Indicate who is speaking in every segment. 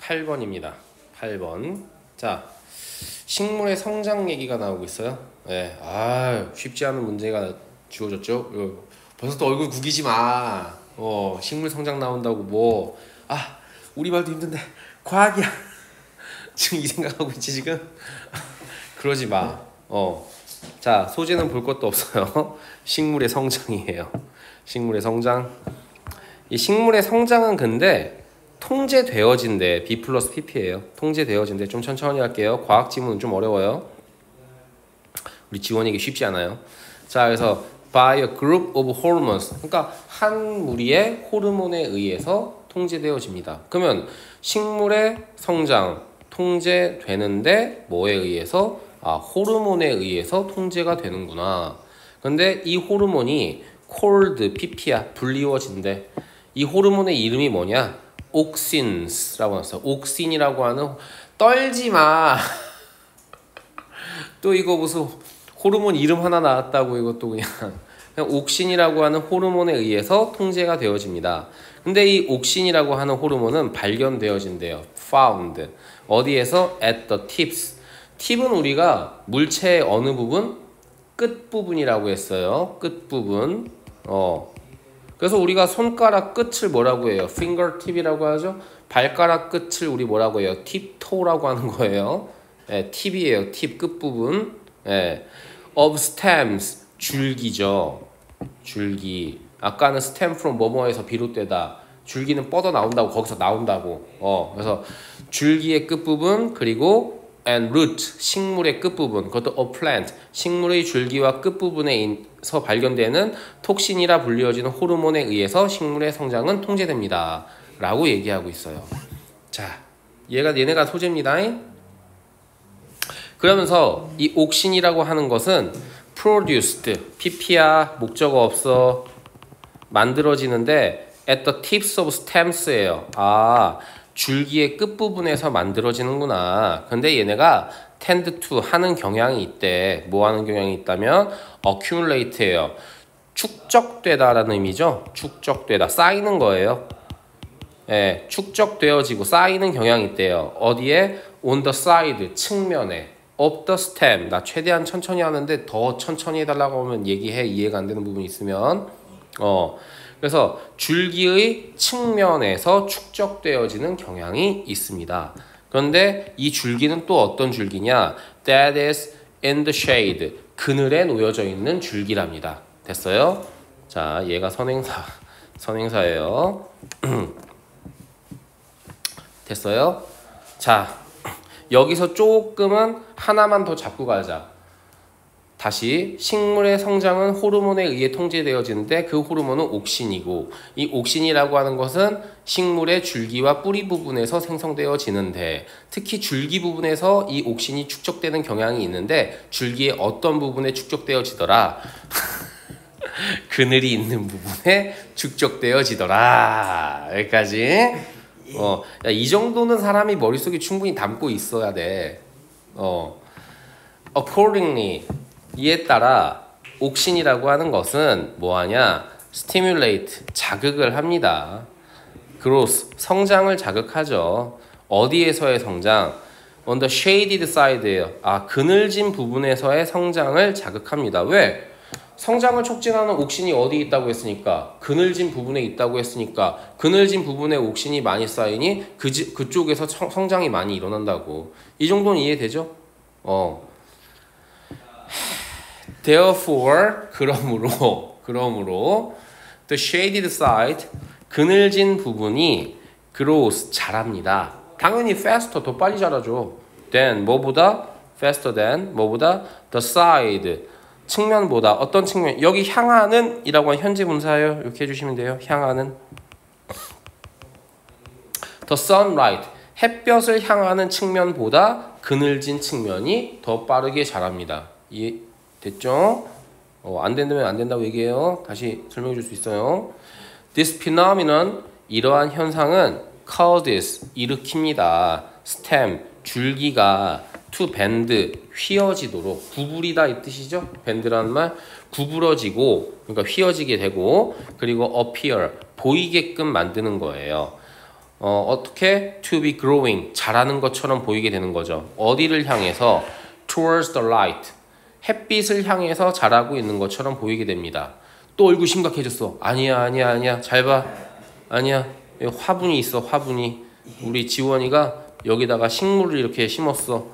Speaker 1: 8번입니다. 8번. 자, 식물의 성장 얘기가 나오고 있어요. 네, 쉽지 않은 문제가 주어졌죠. 벌써 또 얼굴 구기지 마. 식물 성장 나온다고 뭐. 우리 말도 힘든데 과학이야. 지금 이 생각하고 있지 지금? 그러지 마. 자, 소재는 볼 것도 없어요. 식물의 성장이에요. 식물의 성장. 이 식물의 성장은 근데 통제되어진대. B 플러스 PP예요. 통제되어진대. 좀 천천히 할게요. 과학 지문은 좀 어려워요. 우리 지원이기 쉽지 않아요. 자, 그래서 by a group of hormones. 그러니까 한 무리의 호르몬에 의해서 통제되어집니다. 그러면 식물의 성장 통제되는데 뭐에 의해서? 호르몬에 의해서 통제가 되는구나. 근데 이 호르몬이 cold, PP야. 불리워진대. 이 호르몬의 이름이 뭐냐? 옥신스라고 나왔어요. 옥신이라고 하는, 떨지 마. 또 이거 무슨 호르몬 이름 하나 나왔다고 이것도 그냥 옥신이라고 하는 호르몬에 의해서 통제가 되어집니다. 근데 이 옥신이라고 하는 호르몬은 발견되어진대요. found. 어디에서? at the tips. 팁은 우리가 물체의 어느 부분? 끝부분이라고 했어요. 끝부분. 그래서 우리가 손가락 끝을 뭐라고 해요? fingertip이라고 하죠. 발가락 끝을 우리 뭐라고 해요? tiptoe라고 하는 거예요. 팁이에요. 팁 끝부분. of stems. 줄기죠. 줄기. 아까는 stem from 뭐뭐에서 비롯되다. 줄기는 뻗어 나온다고, 거기서 나온다고. 그래서 줄기의 끝부분, 그리고 and root, 식물의 끝부분. 그것도 a plant, 식물의 줄기와 끝부분에서 발견되는 톡신이라 불리워지는 호르몬에 의해서 식물의 성장은 통제됩니다. 라고 얘기하고 있어요. 자, 얘네가 소재입니다. 그러면서 이 옥신이라고 하는 것은 produced, PP야, 목적어 없어, 만들어지는데 at the tips of stems예요. 줄기의 끝부분에서 만들어지는구나. 근데 얘네가 tend to 하는 경향이 있대. 뭐 하는 경향이 있다면 accumulate예요. 축적되다라는 의미죠. 축적되다. 쌓이는 거예요. 축적되어지고 쌓이는 경향이 있대요. 어디에? on the side, 측면에. of the stem. 나 최대한 천천히 하는데 더 천천히 해달라고 하면 얘기해. 이해가 안 되는 부분이 있으면. 그래서 줄기의 측면에서 축적되어지는 경향이 있습니다. 그런데 이 줄기는 또 어떤 줄기냐? That is in the shade. 그늘에 놓여져 있는 줄기랍니다. 됐어요? 자, 얘가 선행사예요. 됐어요? 자, 여기서 조금은 하나만 더 잡고 가자. 다시 식물의 성장은 호르몬에 의해 통제되어지는데 그 호르몬은 옥신이고, 이 옥신이라고 하는 것은 식물의 줄기와 뿌리 부분에서 생성되어지는데, 특히 줄기 부분에서 이 옥신이 축적되는 경향이 있는데 줄기의 어떤 부분에 축적되어지더라? 그늘이 있는 부분에 축적되어지더라. 여기까지. 이 정도는 사람이 머릿속에 충분히 담고 있어야 돼. accordingly, 이에 따라 옥신이라고 하는 것은 뭐하냐? stimulate, 자극을 합니다. growth, 성장을 자극하죠. 어디에서의 성장? on the shaded side예요. 그늘진 부분에서의 성장을 자극합니다. 왜? 성장을 촉진하는 옥신이 어디 있다고 했으니까? 그늘진 부분에 있다고 했으니까 그늘진 부분에 옥신이 많이 쌓이니 그쪽에서 성장이 많이 일어난다고. 이 정도는 이해되죠? Therefore, 그러므로 the shaded side, 그늘진 부분이 grows, 자랍니다. 당연히 faster, 더 빨리 자라죠. than, 뭐보다? faster than, 뭐보다? the side, 측면보다. 어떤 측면? 여기 향하는 이라고 하는 현재 분사예요. 이렇게 해주시면 돼요. 향하는. the sunlight, 햇볕을 향하는 측면보다 그늘진 측면이 더 빠르게 자랍니다. 됐죠? 안 된다면 안 된다고 얘기해요. 다시 설명해 줄 수 있어요. This phenomenon, 이러한 현상은 causes, 일으킵니다. stem, 줄기가 to bend, 휘어지도록. 구부리다 이 뜻이죠? bend라는 말, 구부러지고, 그러니까 휘어지게 되고, 그리고 appear, 보이게끔 만드는 거예요. 어떻게? To be growing. 자라는 것처럼 보이게 되는 거죠. 어디를 향해서? Towards the light. 햇빛을 향해서 자라고 있는 것처럼 보이게 됩니다. 또 얼굴 심각해졌어. 아니야. 잘 봐. 아니야. 여기 화분이 있어. 화분이. 우리 지원이가 여기다가 식물을 이렇게 심었어.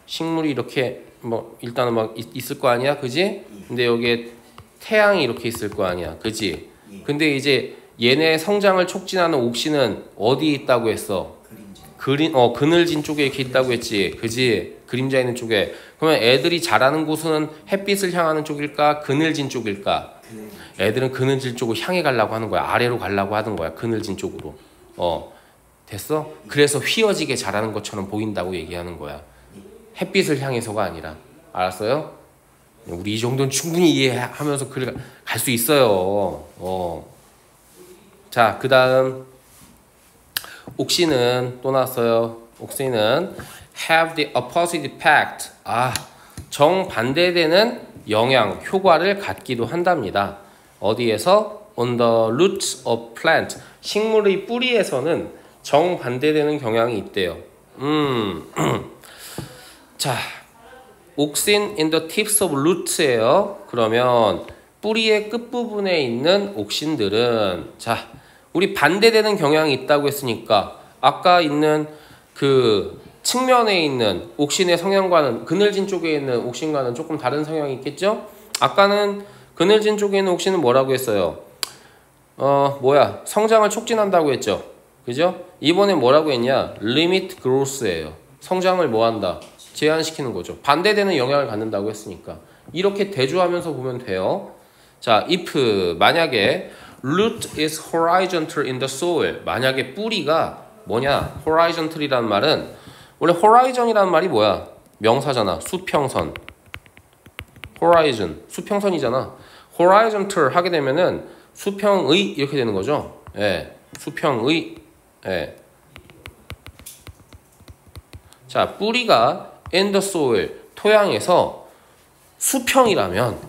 Speaker 1: 식물이 이렇게 뭐 일단은 막 있을 거 아니야, 그지? 근데 여기에 태양이 이렇게 있을 거 아니야, 그지? 근데 이제 얘네 성장을 촉진하는 옥신은 어디 있다고 했어? 그늘진 쪽에 이렇게 있다고 했지, 그지? 그림자 있는 쪽에. 그러면 애들이 자라는 곳은 햇빛을 향하는 쪽일까, 그늘진 쪽일까? 애들은 그늘진 쪽으로 향해 가려고 하는 거야. 아래로 가려고 하는 거야, 그늘진 쪽으로. 됐어? 그래서 휘어지게 자라는 것처럼 보인다고 얘기하는 거야. 햇빛을 향해서가 아니라. 알았어요? 우리 이 정도는 충분히 이해하면서 그래 갈 수 있어요. 자, 그 다음 옥신은 또 나왔어요. 옥신은 have the opposite effect. 정반대되는 영향, 효과를 갖기도 한답니다. 어디에서? On the roots of plant. 식물의 뿌리에서는 정반대되는 경향이 있대요. 자, 옥신 in the tips of roots예요. 그러면 뿌리의 끝부분에 있는 옥신들은, 자, 우리 반대되는 경향이 있다고 했으니까 아까 있는 그 측면에 있는 옥신의 성향과는, 그늘진 쪽에 있는 옥신과는 조금 다른 성향이 있겠죠? 아까는 그늘진 쪽에 있는 옥신은 뭐라고 했어요? 성장을 촉진한다고 했죠? 그죠? 이번에 뭐라고 했냐? limit growth예요. 성장을 뭐 한다? 제한시키는 거죠. 반대되는 영향을 갖는다고 했으니까. 이렇게 대조하면서 보면 돼요. 자, if 만약에 root is horizontal in the soil. 만약에 뿌리가 뭐냐? horizontal이라는 말은, 원래 horizon이라는 말이 뭐야? 명사잖아. 수평선. horizon. 수평선이잖아. horizontal 하게 되면은 수평의 이렇게 되는 거죠. 예. 수평의. 예. 자, 뿌리가 in the soil, 토양에서 수평이라면,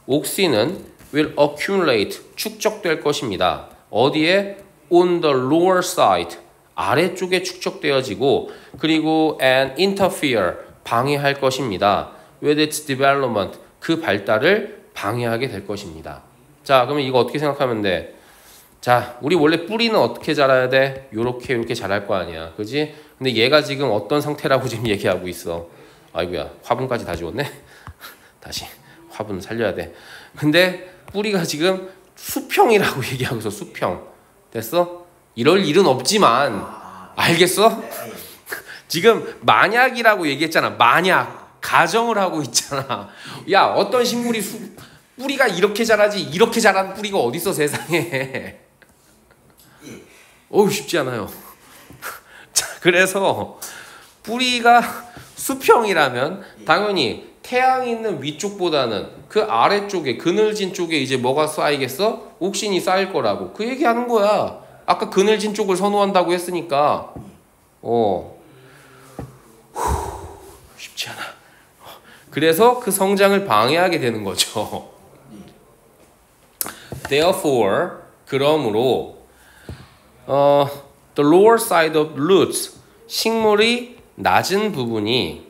Speaker 1: 옥신은 will accumulate, 축적될 것입니다. 어디에? on the lower side, 아래쪽에 축적되어지고, 그리고 and interfere, 방해할 것입니다. with its development, 그 발달을 방해하게 될 것입니다. 자, 그러면 이거 어떻게 생각하면 돼? 자, 우리 원래 뿌리는 어떻게 자라야 돼? 요렇게 자랄 거 아니야, 그지? 근데 얘가 지금 어떤 상태라고 지금 얘기하고 있어. 아이고야, 화분까지 다 지웠네. 다시 화분 살려야 돼. 근데 뿌리가 지금 수평이라고 얘기하고 있어. 수평. 됐어? 이럴 일은 없지만, 알겠어? 지금 만약이라고 얘기했잖아. 만약. 가정을 하고 있잖아. 야, 어떤 식물이 뿌리가 이렇게 자라지, 이렇게 자라는 뿌리가 어딨어 세상에. 쉽지 않아요. 자, 그래서 뿌리가 수평이라면 당연히 태양이 있는 위쪽보다는 그 아래쪽에, 그늘진 쪽에 이제 뭐가 쌓이겠어? 옥신이 쌓일 거라고. 그 얘기하는 거야. 아까 그늘진 쪽을 선호한다고 했으니까. 쉽지 않아. 그래서 그 성장을 방해하게 되는 거죠. Therefore, 그러므로 the lower side of roots, 식물의 낮은 부분이,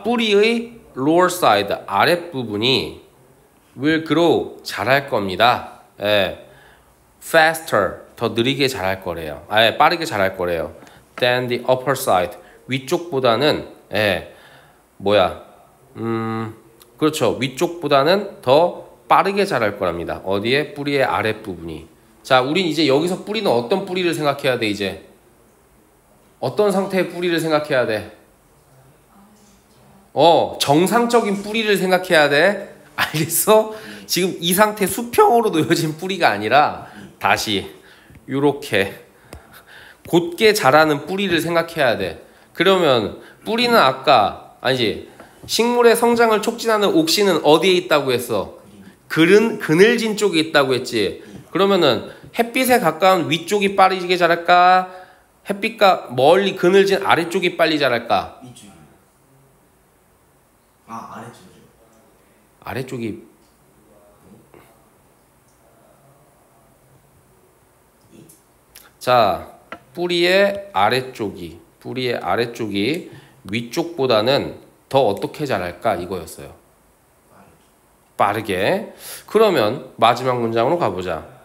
Speaker 1: 뿌리의 lower side, 아랫부분이 will grow, 자랄 겁니다. faster, 더 느리게 자랄 거래요. 빠르게 자랄 거래요. than the upper side, 위쪽보다는, 그렇죠. 위쪽보다는 더 빠르게 자랄 거랍니다. 어디에? 뿌리의 아랫부분이. 자, 우린 이제 여기서 뿌리는 어떤 뿌리를 생각해야 돼, 이제? 어떤 상태의 뿌리를 생각해야 돼? 정상적인 뿌리를 생각해야 돼. 알겠어? 지금 이 상태 수평으로 놓여진 뿌리가 아니라 다시 요렇게 곧게 자라는 뿌리를 생각해야 돼. 그러면 뿌리는 아까, 아니지, 식물의 성장을 촉진하는 옥신은 어디에 있다고 했어? 그늘진 쪽에 있다고 했지. 그러면은 햇빛에 가까운 위쪽이 빠르게 자랄까? 햇빛과 멀리 그늘진 아래쪽이 빨리 자랄까?
Speaker 2: 위쪽이. 아래쪽이죠.
Speaker 1: 아래쪽이 자, 뿌리의 아래쪽이 위쪽보다는 더 어떻게 자랄까 이거였어요. 빠르게. 그러면 마지막 문장으로 가보자.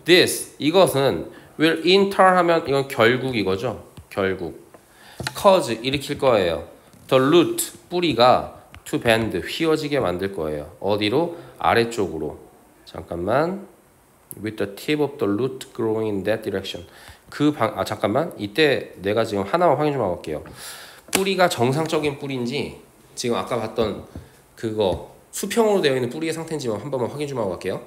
Speaker 1: This, 이것은 will in turn 하면 이건 결국 이거죠. 결국. cause 일으킬 거예요. The root, 뿌리가 to bend, 휘어지게 만들 거예요. 어디로? 아래쪽으로. 잠깐만. With the tip of the root growing in that direction. 잠깐만. 이때 내가 지금 하나만 확인 좀 하고 갈게요. 뿌리가 정상적인 뿌리인지 지금 아까 봤던 그거 수평으로 되어 있는 뿌리의 상태인지 한 번만 확인 좀 하고 갈게요.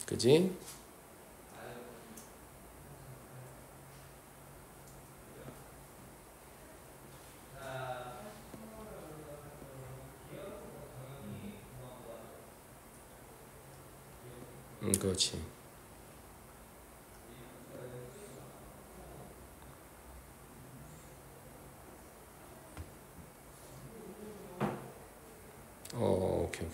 Speaker 1: 그지? 그렇지. 오케이.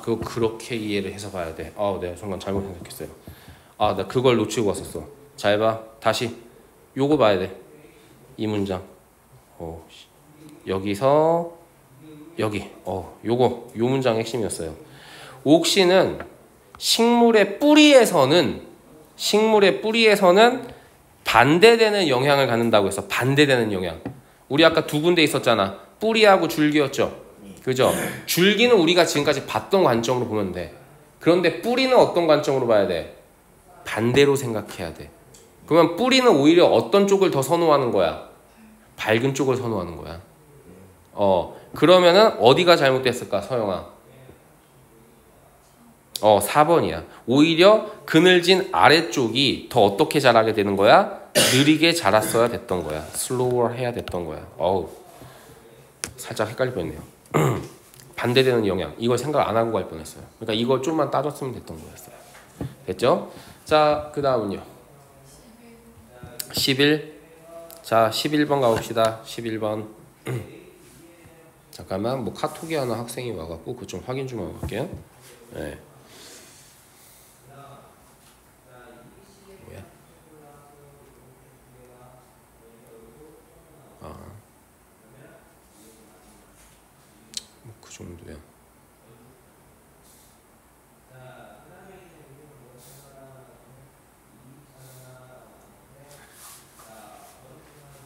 Speaker 1: 그거 그렇게 이해를 해서 봐야 돼. 내가 순간 잘못 생각했어요. 나 그걸 놓치고 왔었어. 잘 봐. 다시. 요거 봐야 돼. 이 문장. 여기서 여기. 요 문장의 핵심이었어요. 옥시는 식물의 뿌리에서는 반대되는 영향을 갖는다고 했어. 반대되는 영향. 우리 아까 두 군데 있었잖아. 뿌리하고 줄기였죠. 그죠? 줄기는 우리가 지금까지 봤던 관점으로 보면 돼. 그런데 뿌리는 어떤 관점으로 봐야 돼? 반대로 생각해야 돼. 그러면 뿌리는 오히려 어떤 쪽을 더 선호하는 거야? 밝은 쪽을 선호하는 거야. 그러면은 어디가 잘못됐을까, 서영아? 4번이야. 오히려 그늘진 아래쪽이 더 어떻게 자라게 되는 거야? 느리게 자랐어야 됐던 거야. 슬로우 해야 됐던 거야. 살짝 헷갈릴 뻔했네요. 반대되는 영향. 이걸 생각 안 하고 갈 뻔했어요. 그러니까 이걸 좀만 따졌으면 됐던 거였어요. 됐죠? 자, 그 다음은요. 11. 자, 11번 가봅시다. 11번. 잠깐만, 카톡이 하나 학생이 와갖고 그거 좀 확인 좀 하고 갈게요. 네. 그 정도야.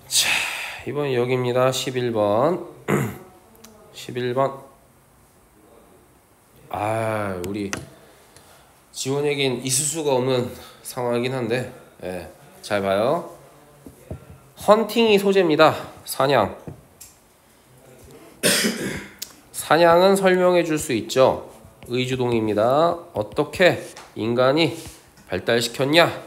Speaker 1: 자, 이번 여기입니다. 11번. 11번. 우리 지원에겐 있을 수가 없는 상황이긴 한데, 잘 봐요. 헌팅이 소재입니다. 사냥. 사냥은 설명해 줄 수 있죠. 의주동입니다. 어떻게 인간이 발달시켰냐?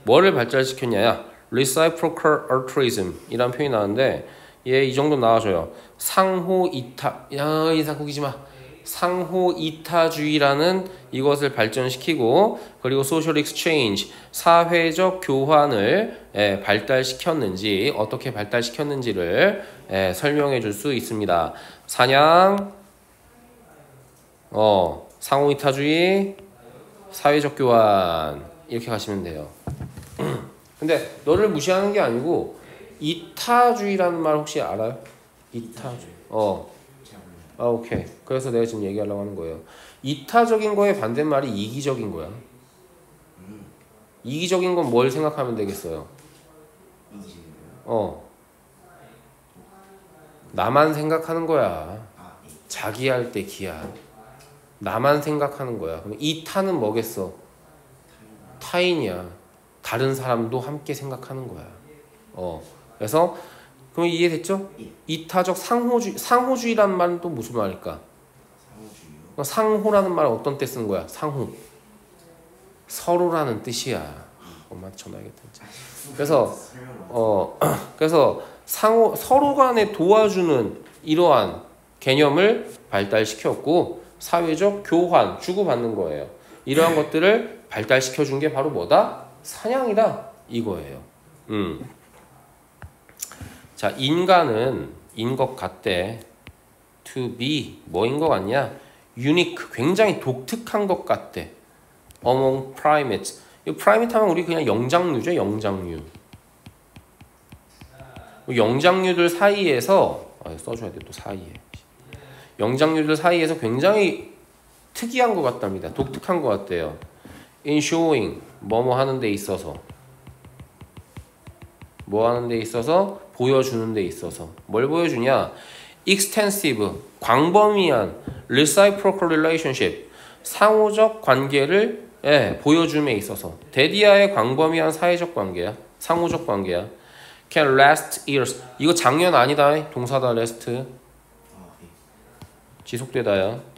Speaker 1: 뭐를 발달시켰냐야? reciprocal altruism 이란 표현이 나오는데 이 정도 나와줘요. 상호 이타주의라는 이것을 발전시키고, 그리고 social exchange, 사회적 교환을 발달시켰는지, 어떻게 발달시켰는지를 설명해 줄 수 있습니다. 사냥, 상호 이타주의, 사회적 교환, 이렇게 가시면 돼요. 근데 너를 무시하는 게 아니고 이타주의라는 말 혹시 알아요? 이타주의. 오케이. 그래서 내가 지금 얘기하려고 하는 거예요. 이타적인 거의 반대말이 이기적인 거야. 이기적인 건 뭘 생각하면 되겠어요? 나만 생각하는 거야. 자기 할 때 기야. 나만 생각하는 거야. 그럼 이타는 뭐겠어? 타인이야. 다른 사람도 함께 생각하는 거야. 그래서 그럼 이해됐죠? 이타적 상호주의라는 말은 또 무슨 말일까? 상호라는 말은 어떤 때 쓰는 거야? 상호. 서로라는 뜻이야. 엄마한테 전화하겠다. 그래서 서로 간에 도와주는 이러한 개념을 발달시켰고, 사회적 교환, 주고받는 거예요. 이러한 것들을 발달시켜 준 게 바로 뭐다? 사냥이다 이거예요. 자, 인간은 인 것 같대. to be 뭐인 것 같냐? unique 굉장히 독특한 것 같대. among primates. 이 프라이메트 하면 우리 그냥 영장류죠. 영장류. 영장류들 사이에서 써줘야 돼 또 사이에. 영장류들 사이에서 굉장히 특이한 것 같답니다. 독특한 것 같대요. in showing 뭐뭐 하는 데 있어서 뭐 하는 데 있어서 보여주는 데 있어서 뭘 보여주냐? extensive 광범위한 reciprocal relationship 상호적 관계를 보여줌에 있어서 대디아의 광범위한 사회적 관계야. 상호적 관계야. can last years 이거 작년 아니다. 동사다 last 지속되다야.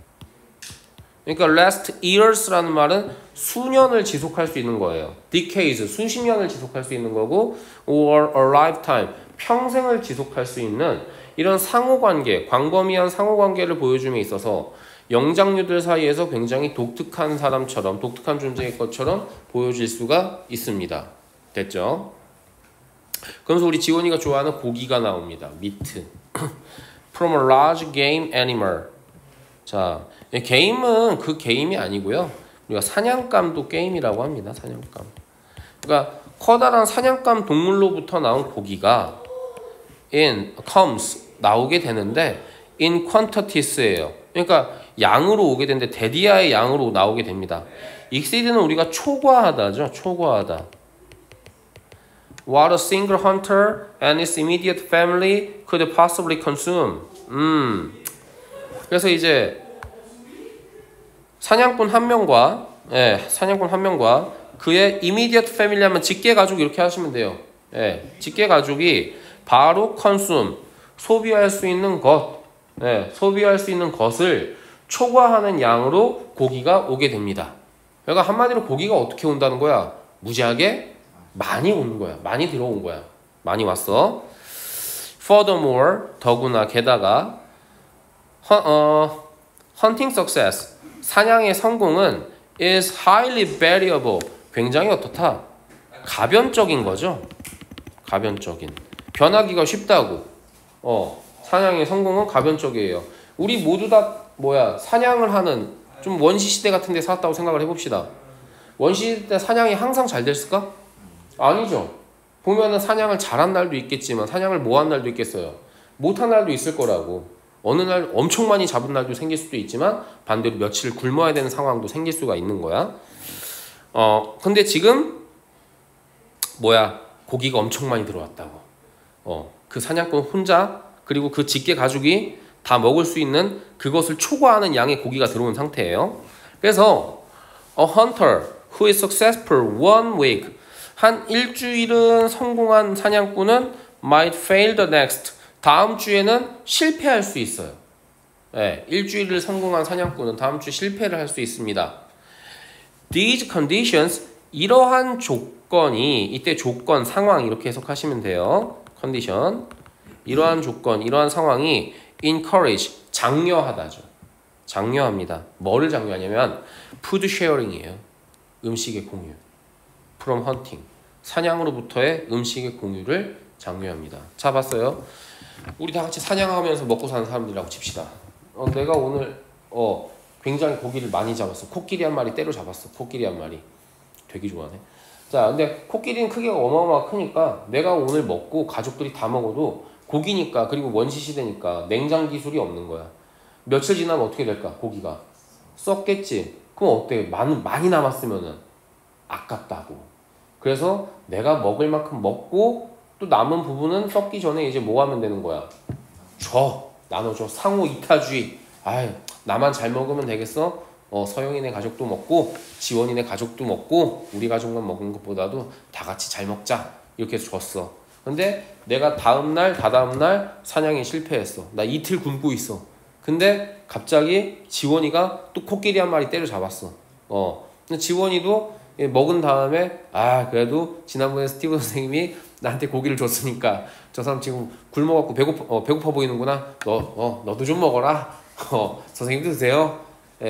Speaker 1: 그러니까 last years라는 말은 수년을 지속할 수 있는 거예요. decades 수십 년을 지속할 수 있는 거고 or a lifetime 평생을 지속할 수 있는 이런 상호관계, 광범위한 상호관계를 보여줌에 있어서 영장류들 사이에서 굉장히 독특한 사람처럼 독특한 존재일 것처럼 보여질 수가 있습니다. 됐죠? 그러면서 우리 지원이가 좋아하는 고기가 나옵니다. meat from a large game animal. 자, 게임은 그 게임이 아니고요. 우리가 사냥감도 게임이라고 합니다. 사냥감. 그러니까 커다란 사냥감 동물로부터 나온 고기가 comes 나오게 되는데 in quantities예요. 그러니까 양으로 오게 되는데 데디아의 양으로 나오게 됩니다. exceed는 우리가 초과하다죠. 초과하다. What a single hunter and his immediate family could possibly consume. 그래서 이제 사냥꾼 한 명과 그의 immediate family 하면 직계 가족 이렇게 하시면 돼요. 직계 가족이 바로 consume 소비할 수 있는 것, 소비할 수 있는 것을 초과하는 양으로 고기가 오게 됩니다. 그러니까 한마디로 고기가 어떻게 온다는 거야? 무지하게 많이 오는 거야. 많이 들어온 거야. 많이 왔어. Furthermore, 더구나 게다가 hunting success, 사냥의 성공은 is highly variable, 굉장히 어떻다? 가변적인 거죠. 가변적인. 변하기가 쉽다고. 사냥의 성공은 가변적이에요. 우리 모두 다 사냥을 하는 좀 원시시대 같은 데 살았다고 생각을 해봅시다. 원시시대 때 사냥이 항상 잘 됐을까? 아니죠. 보면은 사냥을 잘한 날도 있겠지만 사냥을 못한 날도 있겠어요. 못한 날도 있을 거라고. 어느 날 엄청 많이 잡은 날도 생길 수도 있지만 반대로 며칠 굶어야 되는 상황도 생길 수가 있는 거야. 근데 지금 고기가 엄청 많이 들어왔다고. 그 사냥꾼 혼자 그리고 그 직계 가족이 다 먹을 수 있는 그것을 초과하는 양의 고기가 들어온 상태예요. 그래서 a hunter who is successful one week, 한 일주일은 성공한 사냥꾼은 might fail the next, 다음 주에는 실패할 수 있어요. 일주일을 성공한 사냥꾼은 다음 주에 실패를 할 수 있습니다. These conditions, 이러한 조건이, 이때 조건, 상황 이렇게 해석하시면 돼요. 컨디션, 이러한 조건, 이러한 상황이 encourage, 장려하다죠. 장려합니다. 뭐를 장려하냐면 food sharing이에요. 음식의 공유. from hunting, 사냥으로부터의 음식의 공유를 장려합니다. 자, 봤어요? 우리 다 같이 사냥하면서 먹고 사는 사람들이라고 칩시다. 내가 오늘 굉장히 고기를 많이 잡았어. 코끼리 한 마리 때려 잡았어. 코끼리 한 마리. 되게 좋아하네. 자, 근데 코끼리는 크기가 어마어마하게 크니까 내가 오늘 먹고 가족들이 다 먹어도 고기니까, 그리고 원시시대니까 냉장 기술이 없는 거야. 며칠 지나면 어떻게 될까? 고기가 썩겠지. 그럼 어때? 많이 남았으면은 아깝다고. 그래서 내가 먹을 만큼 먹고 또 남은 부분은 썩기 전에 이제 뭐 하면 되는 거야? 나눠줘. 상호 이타주의. 나만 잘 먹으면 되겠어? 서영이네 가족도 먹고 지원이네 가족도 먹고 우리 가족만 먹는 것보다도 다 같이 잘 먹자. 이렇게 해서 줬어. 근데 내가 다음날 다다음날 사냥에 실패했어. 나 이틀 굶고 있어. 근데 갑자기 지원이가 또 코끼리 한 마리 때려 잡았어. 근데 지원이도 먹은 다음에 그래도 지난번에 스티브 선생님이 나한테 고기를 줬으니까 저 사람 지금 굶어갖고 배고파 보이는구나. 너도 좀 먹어라. 선생님도 드세요.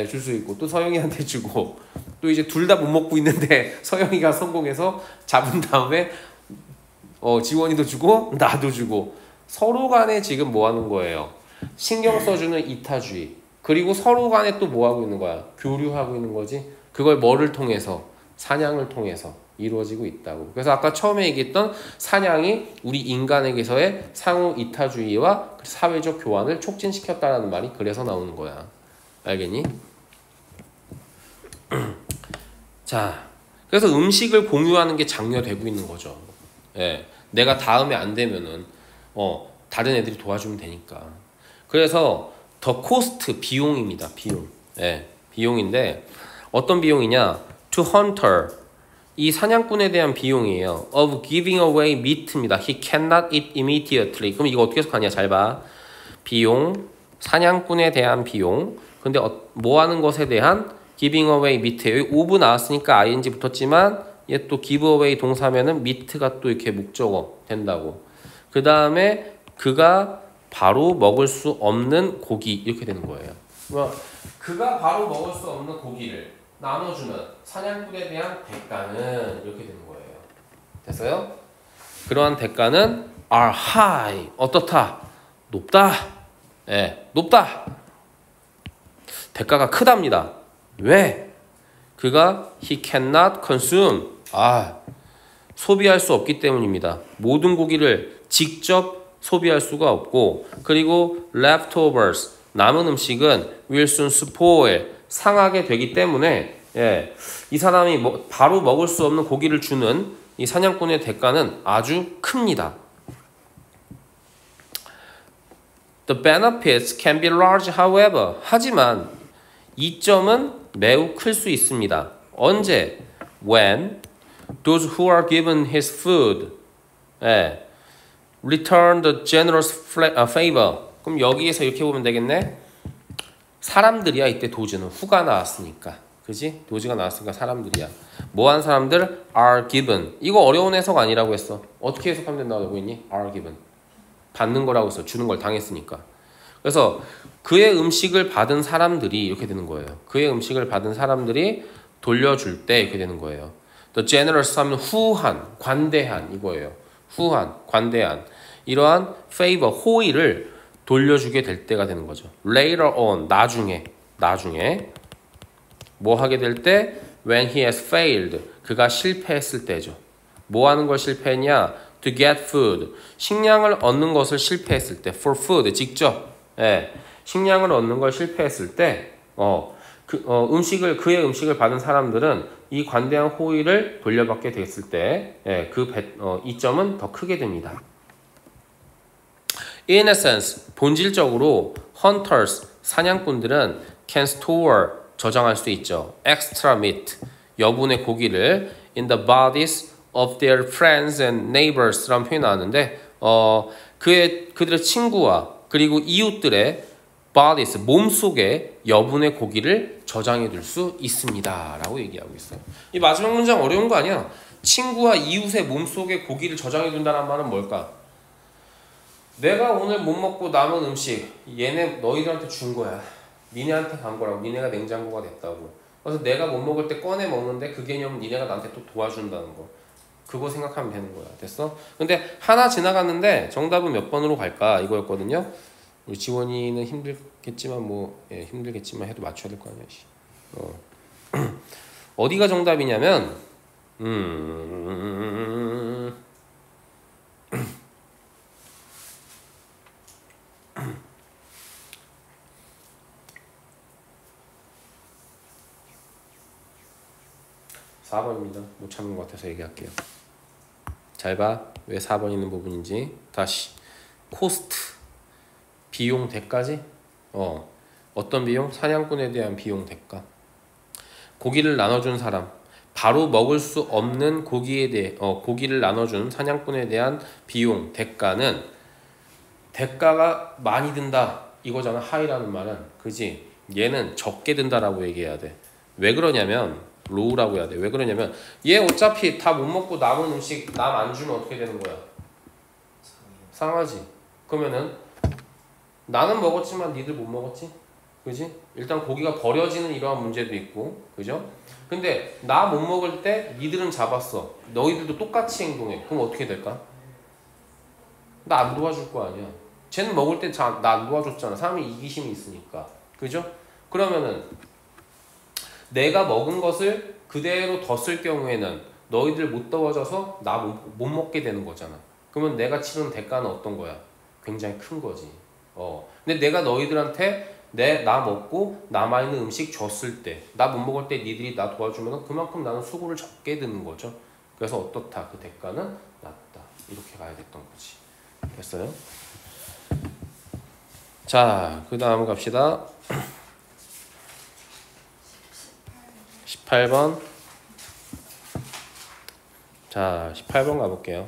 Speaker 1: 줄 수 있고 또 서영이한테 주고 또 이제 둘 다 못 먹고 있는데 서영이가 성공해서 잡은 다음에 지원이도 주고 나도 주고 서로 간에 지금 뭐 하는 거예요? 신경 써주는 이타주의. 그리고 서로 간에 또 뭐 하고 있는 거야? 교류하고 있는 거지. 그걸 뭐를 통해서? 사냥을 통해서 이루어지고 있다고. 그래서 아까 처음에 얘기했던 사냥이 우리 인간에게서의 상호 이타주의와 사회적 교환을 촉진시켰다는 말이 그래서 나오는 거야. 알겠니? 자, 그래서 음식을 공유하는 게 장려되고 있는 거죠. 예, 내가 다음에 안 되면은 다른 애들이 도와주면 되니까. 그래서 더 코스트 비용입니다. 비용. 예, 비용인데 어떤 비용이냐? To hunter 이 사냥꾼에 대한 비용이에요. Of giving away meat입니다. He cannot eat immediately. 그럼 이거 어떻게 해석하냐? 잘 봐. 비용, 사냥꾼에 대한 비용. 근데 뭐 하는 것에 대한 giving away meat. 여기 of 나왔으니까 ing 붙었지만 얘 또 give away 동사면은 meat가 또 이렇게 목적어 된다고. 그 다음에 그가 바로 먹을 수 없는 고기 이렇게 되는 거예요. 그가 바로 먹을 수 없는 고기를 나눠주는 사냥꾼에 대한 대가는 이렇게 되는 거예요. 됐어요? 그러한 대가는 are high. 어떻다? 높다. 예, 높다. 대가가 크답니다. 왜? 그가 he cannot consume. 소비할 수 없기 때문입니다. 모든 고기를 직접 소비할 수가 없고, 그리고 leftovers 남은 음식은 will soon spoil 상하게 되기 때문에 이 사람이 바로 먹을 수 없는 고기를 주는 이 사냥꾼의 대가는 아주 큽니다. The benefits can be large, however. 하지만 이점은 매우 클 수 있습니다. 언제? When those who are given his food return the generous favor. 그럼 여기에서 이렇게 보면 되겠네. 사람들이야. 이때 도즈는 후가 나왔으니까. 그지? 도즈가 나왔으니까 사람들이야. 뭐한 사람들? are given. 이거 어려운 해석 아니라고 했어. 어떻게 해석하면 된다고 알고 있니? are given. 받는 거라고 했어. 주는 걸 당했으니까. 그래서 그의 음식을 받은 사람들이 이렇게 되는 거예요. 그의 음식을 받은 사람들이 돌려줄 때 이렇게 되는 거예요. The generous 하면 후한, 관대한 이거예요. 후한, 관대한 이러한 favor, 호의를 돌려주게 될 때가 되는 거죠. Later on, 나중에 뭐 하게 될 때? When he has failed, 그가 실패했을 때죠. 뭐 하는 걸 실패했냐? To get food, 식량을 얻는 것을 실패했을 때. For food, 직접 식량을 얻는 걸 실패했을 때 그의 음식을 받은 사람들은 이 관대한 호의를 돌려받게 됐을 때 이점은 더 크게 됩니다. In essence, 본질적으로 hunters, 사냥꾼들은 can store, 저장할 수 있죠. extra meat, 여분의 고기를 in the bodies of their friends and neighbors 라는 표현이 나왔는데 그들의 친구와 그리고 이웃들의 bodies, 몸속에 여분의 고기를 저장해 둘 수 있습니다 라고 얘기하고 있어요. 이 마지막 문장 어려운 거 아니야. 친구와 이웃의 몸속에 고기를 저장해 둔다는 말은 뭘까? 내가 오늘 못 먹고 남은 음식 너희들한테 준 거야. 니네한테 간 거라고. 니네가 냉장고가 됐다고. 그래서 내가 못 먹을 때 꺼내 먹는데 그 개념은 니네가 나한테 또 도와준다는 거. 그거 생각하면 되는 거야. 됐어? 근데 하나 지나갔는데 정답은 몇 번으로 갈까? 이거였거든요. 우리 지원이는 힘들겠지만 힘들겠지만 해도 맞춰야 될 거 아니야. 어디가 정답이냐면 4번입니다. 못 참는 것 같아서 얘기할게요. 잘 봐. 왜 4번 있는 부분인지. 다시. 코스트. 비용 대가지? 어떤 비용? 사냥꾼에 대한 비용 대가. 고기를 나눠준 사람. 바로 먹을 수 없는 고기에 대해 고기를 나눠준 사냥꾼에 대한 비용 대가는 대가가 많이 든다. 이거잖아. 하이라는 말은. 그지? 얘는 적게 든다라고 얘기해야 돼. 왜 그러냐면 로우라고 해야 돼. 왜 그러냐면 얘 어차피 다 못 먹고 남은 음식 남 안 주면 어떻게 되는 거야? 상하지. 그러면은 나는 먹었지만 니들 못 먹었지? 그지? 일단 고기가 버려지는 이러한 문제도 있고, 그죠? 근데 나 못 먹을 때 니들은 잡았어. 너희들도 똑같이 행동해. 그럼 어떻게 될까? 나 안 도와줄 거 아니야. 쟤는 먹을 때 나 안 도와줬잖아. 사람이 이기심이 있으니까. 그죠? 그러면은 내가 먹은 것을 그대로 뒀을 경우에는 너희들 못 도와줘서 나 못 먹게 되는 거잖아. 그러면 내가 치르는 대가는 어떤 거야? 굉장히 큰 거지. 근데 내가 너희들한테 나 먹고 남아있는 음식 줬을 때, 나 못 먹을 때 니들이 나 도와주면 그만큼 나는 수고를 적게 드는 거죠. 그래서 어떻다? 그 대가는 낮다. 이렇게 가야 됐던 거지. 됐어요? 자, 그 다음 갑시다. 18번. 자, 18번 가볼게요.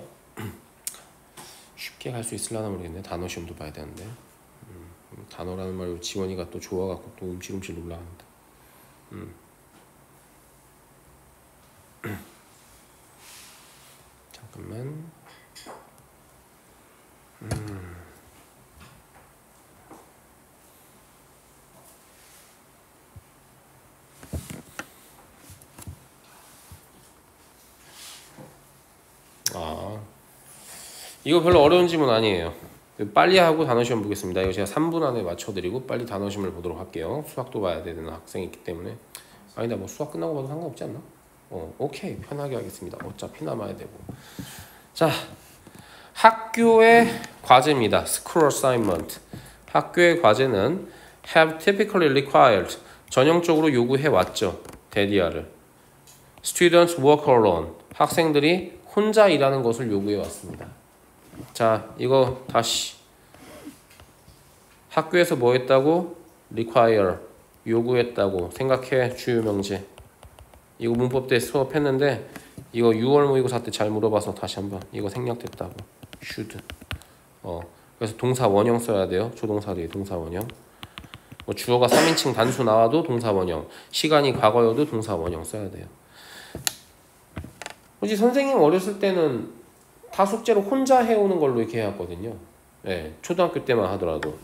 Speaker 1: 쉽게 갈 수 있으려나 모르겠네. 단어 시험도 봐야 되는데. 단어라는 말로 지원이가 또 좋아갖고 또 움찔움찔 놀라합니다. 잠깐만. 이거 별로 어려운 질문 아니에요. 빨리 하고 단어 시험 보겠습니다. 이거 제가 3분 안에 맞춰드리고 빨리 단어 시험을 보도록 할게요. 수학도 봐야 되는 학생이 있기 때문에. 아니다, 뭐 수학 끝나고 봐도 상관없지 않나? 오케이, 편하게 하겠습니다. 어차피 남아야 되고. 자, 학교의 과제입니다. School assignment. 학교의 과제는 have typically required. 전형적으로 요구해 왔죠. 데디아를. Students work alone. 학생들이 혼자 일하는 것을 요구해 왔습니다. 자, 이거 다시. 학교에서 뭐 했다고? require. 요구했다고. 생각해. 주요 명제. 이거 문법 때 수업했는데 이거 6월 모의고사 때 잘 물어봐서 다시 한번. 이거 생략됐다고. should. 그래서 동사 원형 써야 돼요. 조동사 뒤에 동사 원형. 뭐 주어가 3인칭 단수 나와도 동사 원형. 시간이 과거여도 동사 원형 써야 돼요. 혹시 선생님 어렸을 때는 다 숙제로 혼자 해오는 걸로 이렇게 해왔거든요. 네, 초등학교 때만 하더라도.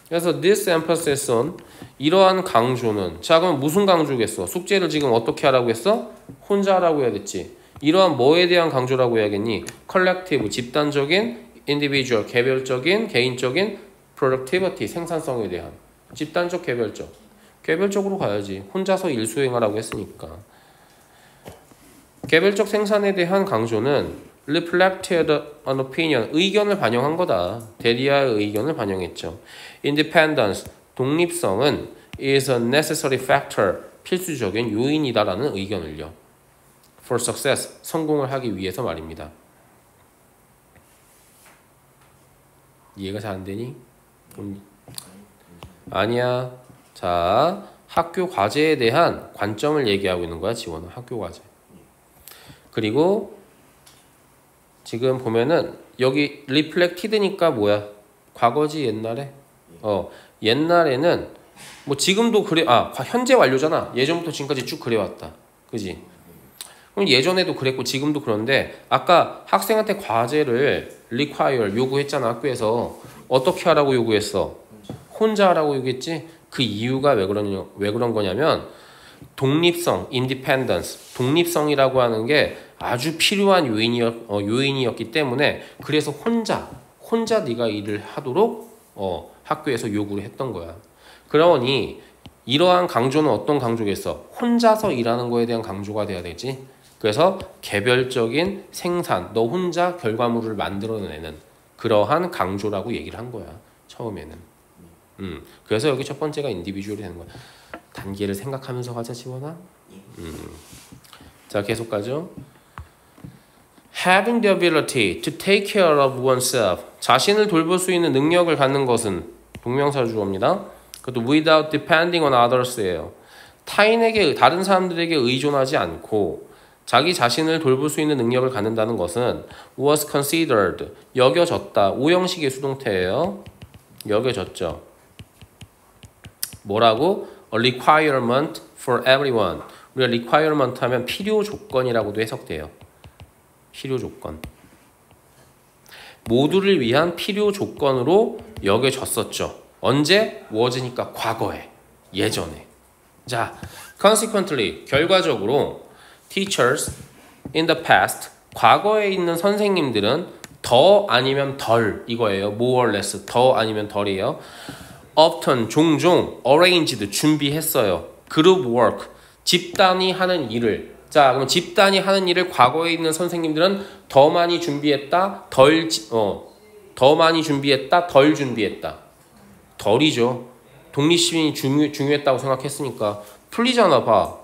Speaker 1: 그래서 this emphasis on, 이러한 강조는, 자 그럼 무슨 강조겠어? 숙제를 지금 어떻게 하라고 했어? 혼자 하라고 해야 됐지. 이러한 뭐에 대한 강조라고 해야겠니? collective, 집단적인, individual, 개별적인, 개인적인, productivity, 생산성에 대한. 집단적, 개별적. 개별적으로 가야지. 혼자서 일 수행하라고 했으니까. 개별적 생산에 대한 강조는 reflected an opinion, 의견을 반영한 거다. 데디아의 의견을 반영했죠. Independence, 독립성은 is a necessary factor, 필수적인 요인이다라는 의견을요. For success, 성공을 하기 위해서 말입니다. 이해가 잘 안 되니? 아니야. 자, 학교 과제에 대한 관점을 얘기하고 있는 거야, 지원은. 학교 과제. 그리고 지금 보면은 여기 reflected니까 뭐야? 과거지 옛날에? 옛날에는 뭐 지금도 그래. 현재 완료잖아. 예전부터 지금까지 쭉 그래왔다. 그지? 그럼 예전에도 그랬고 지금도 그런데 아까 학생한테 과제를 require 요구했잖아. 학교에서. 어떻게 하라고 요구했어? 혼자 하라고 요구했지? 그 이유가 왜 그런 거냐면 독립성, independence, 독립성이라고 하는 게 아주 필요한 요인이었기 때문에 그래서 혼자 네가 일을 하도록 학교에서 요구를 했던 거야. 그러니 이러한 강조는 어떤 강조겠어? 혼자서 일하는 거에 대한 강조가 돼야 되지. 그래서 개별적인 생산, 너 혼자 결과물을 만들어내는 그러한 강조라고 얘기를 한 거야. 처음에는. 그래서 여기 첫 번째가 인디비주얼이 되는 거야. 단계를 생각하면서 가자, 지원아. 자, 계속 가죠. Having the ability to take care of oneself. 자신을 돌볼 수 있는 능력을 갖는 것은 동명사 주어입니다. 그것도 without depending on others예요. 타인에게, 다른 사람들에게 의존하지 않고 자기 자신을 돌볼 수 있는 능력을 갖는다는 것은 was considered, 여겨졌다. 오형식의 수동태예요. 여겨졌죠. 뭐라고? A requirement for everyone. 우리가 requirement 하면 필요 조건이라고도 해석돼요. 필요 조건. 모두를 위한 필요 조건으로 여겨졌었죠. 언제? was니까 과거에. 예전에. 자, consequently 결과적으로 teachers in the past 과거에 있는 선생님들은 더 아니면 덜 이거예요. more or less 더 아니면 덜이에요. often 종종 arranged 준비했어요. group work 집단이 하는 일을. 자, 그럼 집단이 하는 일을 과거에 있는 선생님들은 더 많이 준비했다, 더 많이 준비했다, 덜 준비했다. 덜이죠. 독립심이 중요했다고 생각했으니까 풀리잖아, 봐.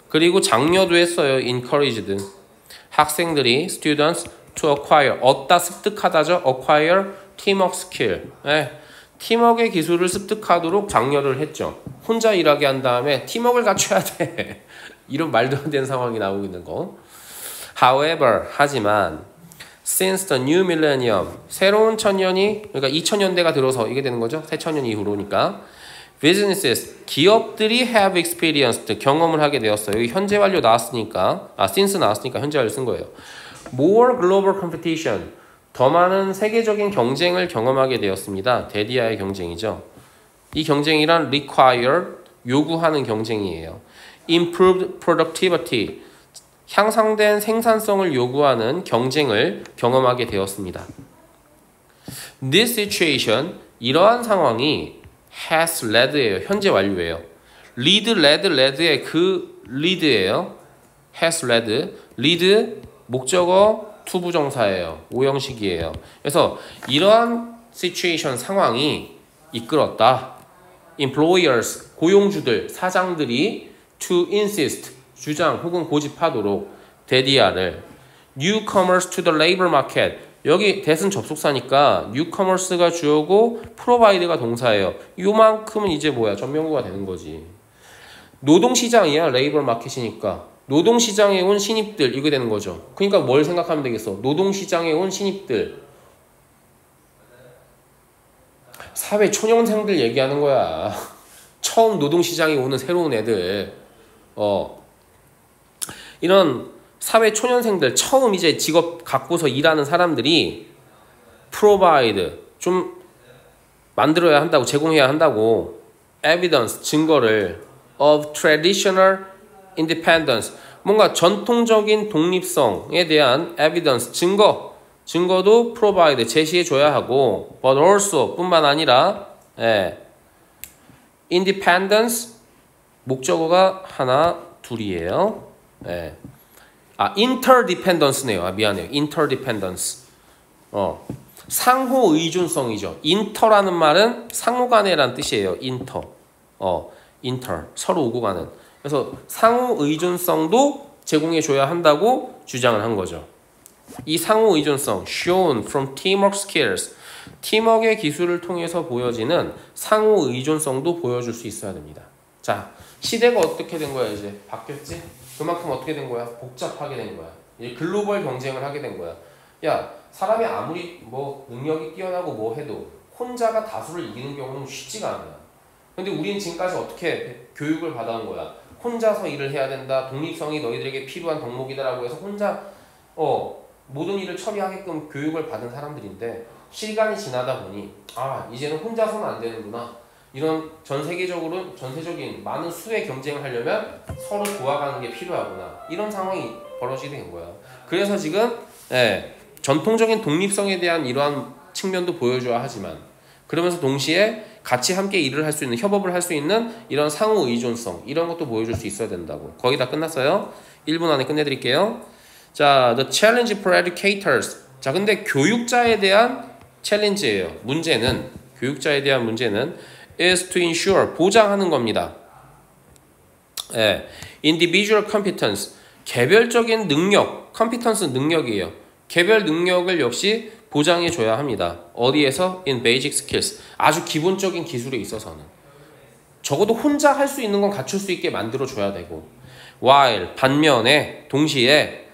Speaker 1: 그리고 장려도 했어요. encouraged. 학생들이 students to acquire 얻다 습득하다죠. acquire teamwork skill. 네. 팀워크의 기술을 습득하도록 장려를 했죠. 혼자 일하게 한 다음에 팀워크를 갖춰야 돼. 이런 말도 안 되는 상황이 나오고 있는 거. However, 하지만 since the new millennium, 새로운 천년이 그러니까 2000년대가 들어서 이게 되는 거죠. 새 천년 이후로니까 businesses, 기업들이 have experienced, 경험을 하게 되었어요. 여기 현재 완료 나왔으니까 since 나왔으니까 현재 완료 쓴 거예요. More global competition, 더 많은 세계적인 경쟁을 경험하게 되었습니다. 대디아의 경쟁이죠. 이 경쟁이란 require, 요구하는 경쟁이에요. Improved productivity, 향상된 생산성을 요구하는 경쟁을 경험하게 되었습니다. This situation, 이러한 상황이 has led예요. 현재 완료예요. led의 그 lead예요. has led. lead 목적어 투부정사예요. 오형식이에요. 그래서 이러한 situation 상황이 이끌었다. employers 고용주들 사장들이 to insist 주장 혹은 고집하도록 대디아를 newcomers to the labor market 여기 대은 접속사니까 newcomers가 주어고 provide가 동사예요. 요만큼은 이제 뭐야? 전명구가 되는 거지. 노동시장이야. labor market이니까. 노동시장에 온 신입들 이거 되는 거죠. 그러니까 뭘 생각하면 되겠어? 노동시장에 온 신입들. 사회 초년생들 얘기하는 거야. 처음 노동시장에 오는 새로운 애들. 이런 사회 초년생들 처음 이제 직업 갖고서 일하는 사람들이 provide 좀 만들어야 한다고 제공해야 한다고 evidence 증거를 of traditional independence 뭔가 전통적인 독립성에 대한 evidence 증거도 provide 제시해 줘야 하고 but also 뿐만 아니라 independence 목적어가 하나 둘이에요. interdependence네요. 미안해요. interdependence. 상호 의존성이죠. inter라는 말은 상호 간에란 뜻이에요. inter. 서로 오고 가는. 그래서 상호 의존성도 제공해 줘야 한다고 주장을 한 거죠. 이 상호 의존성 shown from teamwork skills. 팀워크의 기술을 통해서 보여지는 상호 의존성도 보여줄 수 있어야 됩니다. 자, 시대가 어떻게 된 거야 이제? 바뀌었지? 그만큼 어떻게 된 거야? 복잡하게 된 거야. 이제 글로벌 경쟁을 하게 된 거야. 야, 사람이 아무리 뭐 능력이 뛰어나고 뭐 해도 혼자가 다수를 이기는 경우는 쉽지가 않아요. 근데 우리는 지금까지 어떻게 교육을 받아온 거야? 혼자서 일을 해야 된다. 독립성이 너희들에게 필요한 덕목이다라고 해서 혼자 모든 일을 처리하게끔 교육을 받은 사람들인데 시간이 지나다 보니 이제는 혼자서는 안 되는구나. 이런 전세적인 많은 수의 경쟁을 하려면 서로 도와가는 게 필요하구나. 이런 상황이 벌어지게 된 거야. 그래서 지금 전통적인 독립성에 대한 이러한 측면도 보여줘야 하지만 그러면서 동시에 같이 함께 일을 할 수 있는 협업을 할 수 있는 이런 상호 의존성 이런 것도 보여줄 수 있어야 된다고. 거의 다 끝났어요. 1분 안에 끝내드릴게요. 자, the challenge for educators. 자, 근데 교육자에 대한 챌린지예요. 교육자에 대한 문제는 is to ensure 보장하는 겁니다. individual competence 개별적인 능력, competence 능력이에요. 개별 능력을 역시 보장해 줘야 합니다. 어디에서? in basic skills 아주 기본적인 기술에 있어서는 적어도 혼자 할 수 있는 건 갖출 수 있게 만들어 줘야 되고 while 반면에 동시에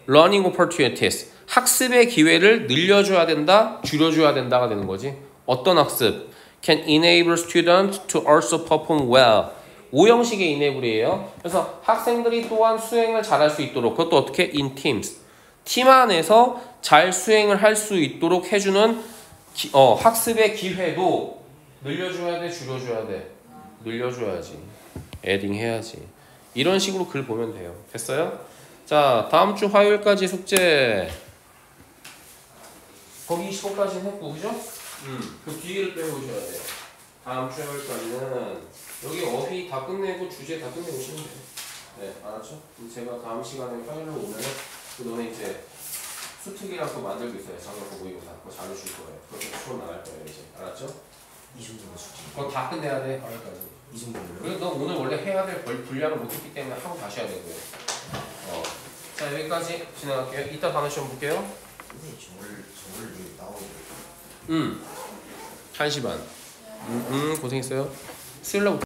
Speaker 1: learning opportunities 학습의 기회를 늘려줘야 된다, 줄여줘야 된다가 되는 거지. 어떤 학습? can enable students to also perform well. 오형식의 enable이에요. 그래서 학생들이 또한 수행을 잘할 수 있도록 그것도 어떻게? in teams. 팀 안에서 잘 수행을 할 수 있도록 해주는 학습의 기회도 늘려줘야 돼, 줄여줘야 돼? 늘려줘야지. 애딩 해야지. 이런 식으로 글 보면 돼요. 됐어요? 자, 다음 주 화요일까지 숙제. 거기 25까지는 했고, 그죠? 그 뒤를 빼보셔야 돼요. 다음 주 화요일까지는 여기 어휘 다 끝내고 주제 다 끝내고 오시면 돼요. 네, 알았죠? 그럼 제가 다음 시간에 화요일로 오면은 그 너네 이제 수특이랑 또 만들고 있어요. 장학고 모의고사. 그거 자료 줄 거예요. 그렇게 수업 나갈 거예요, 이제. 알았죠?
Speaker 2: 이 정도가 숙제.
Speaker 1: 그거 다 끝내야 돼, 화요일까지.
Speaker 2: 이 정도로요?
Speaker 1: 그래서 너 오늘 원래 해야 될 분량을 못했기 때문에 하고 다시 해야 되고요. 자, 여기까지 진행할게요. 이따 다음 시험 볼게요.
Speaker 2: 선생님 저걸 왜 나오고?
Speaker 1: 1시 반. 고생했어요. 수요일 날.